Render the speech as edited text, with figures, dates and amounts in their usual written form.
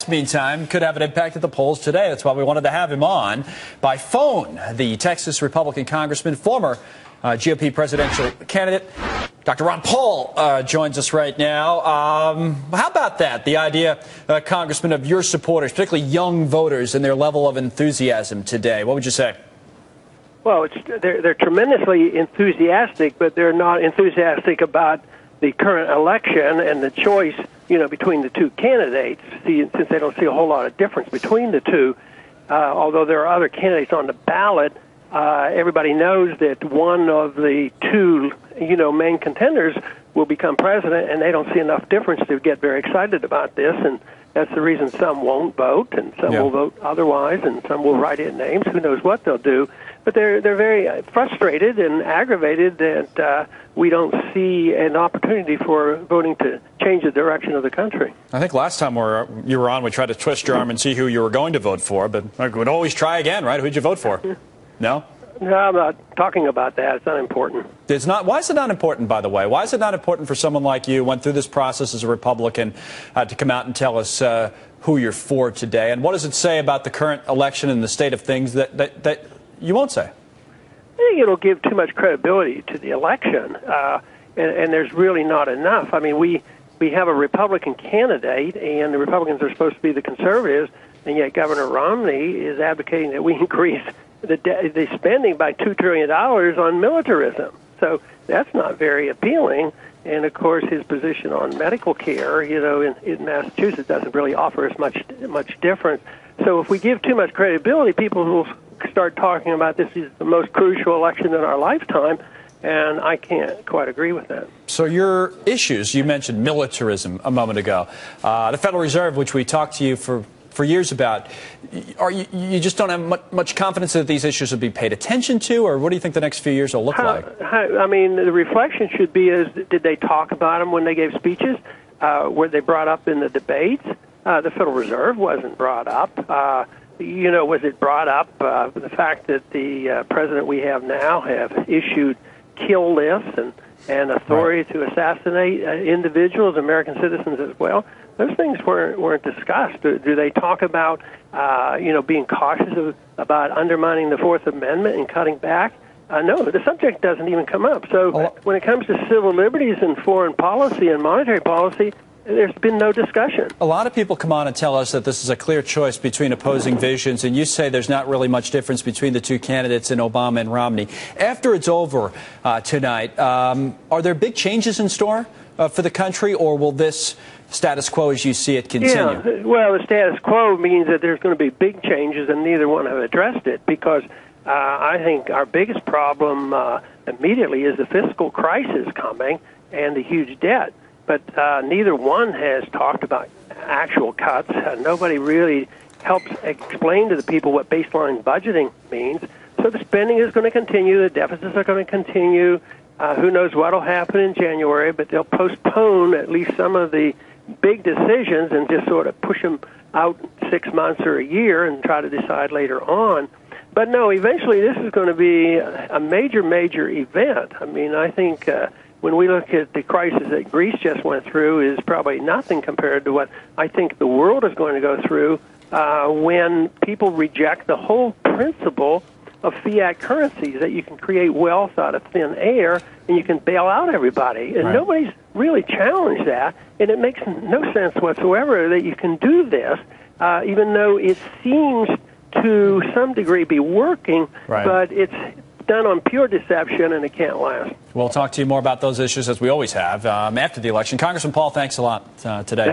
Meantime, could have an impact at the polls today. That's why we wanted to have him on by phone. The Texas Republican congressman, former GOP presidential candidate, Dr. Ron Paul, joins us right now. How about that? The idea, Congressman, of your supporters, particularly young voters, and their level of enthusiasm today. What would you say? Well, they're tremendously enthusiastic, but they're not enthusiastic about the current election and the choice, between the two candidates, since they don't see a whole lot of difference between the two. Although there are other candidates on the ballot, everybody knows that one of the two, main contenders will become president, and they don't see enough difference to get very excited about this. And that's the reason some won't vote, and some will vote otherwise, and some will write in names. Who knows what they'll do? But they're very frustrated and aggravated that we don't see an opportunity for voting to change the direction of the country. I think last time you were on, we tried to twist your arm and see who you were going to vote for, but we would always try again, right? Who'd you vote for? No? No, I'm not talking about that. It's not important. It's not. Why is it not important, by the way? Why is it not important for someone like you, went through this process as a Republican, to come out and tell us who you're for today? And what does it say about the current election and the state of things that you won't say? I think it'll give too much credibility to the election, and there's really not enough. I mean, we have a Republican candidate, and the Republicans are supposed to be the conservatives, and yet Governor Romney is advocating that we increase the spending by $2 trillion on militarism. So that's not very appealing. And, of course, his position on medical care, in Massachusetts doesn't really offer us much difference. So if we give too much credibility, people will start talking about this is the most crucial election in our lifetime, and I can't quite agree with that. So your issues, you mentioned militarism a moment ago. The Federal Reserve, which we talked to you for years about, you just don't have much confidence that these issues will be paid attention to, or what do you think the next few years will look like? I mean, the reflection should be did they talk about them when they gave speeches? Were they brought up in the debates? The Federal Reserve wasn't brought up. Was it brought up, the fact that the president we have now have issued kill lists and authority to assassinate individuals, American citizens as well? Those things weren't discussed. Do they talk about, being cautious about undermining the Fourth Amendment and cutting back? No, the subject doesn't even come up. So when it comes to civil liberties and foreign policy and monetary policy, there's been no discussion. A lot of people come on and tell us that this is a clear choice between opposing visions, and you say there's not really much difference between the two candidates in Obama and Romney. After it's over tonight, are there big changes in store for the country, or will this status quo as you see it continue? Yeah, well, the status quo means that there's going to be big changes, and neither one have addressed it, because I think our biggest problem immediately is the fiscal crisis coming and the huge debt. But neither one has talked about actual cuts. Nobody really helps explain to the people what baseline budgeting means. So the spending is going to continue. The deficits are going to continue. Who knows what will happen in January, but they'll postpone at least some of the big decisions and just sort of push them out 6 months or a year and try to decide later on. But no, eventually this is going to be a major event. I mean, I think when we look at the crisis that Greece just went through is probably nothing compared to what I think the world is going to go through when people reject the whole principle of fiat currencies, that you can create wealth out of thin air and you can bail out everybody. And nobody's really challenged that, and it makes no sense whatsoever that you can do this, even though it seems to some degree be working, but it's done on pure deception, and it can't last. We'll talk to you more about those issues, as we always have, after the election. Congressman Paul, thanks a lot today.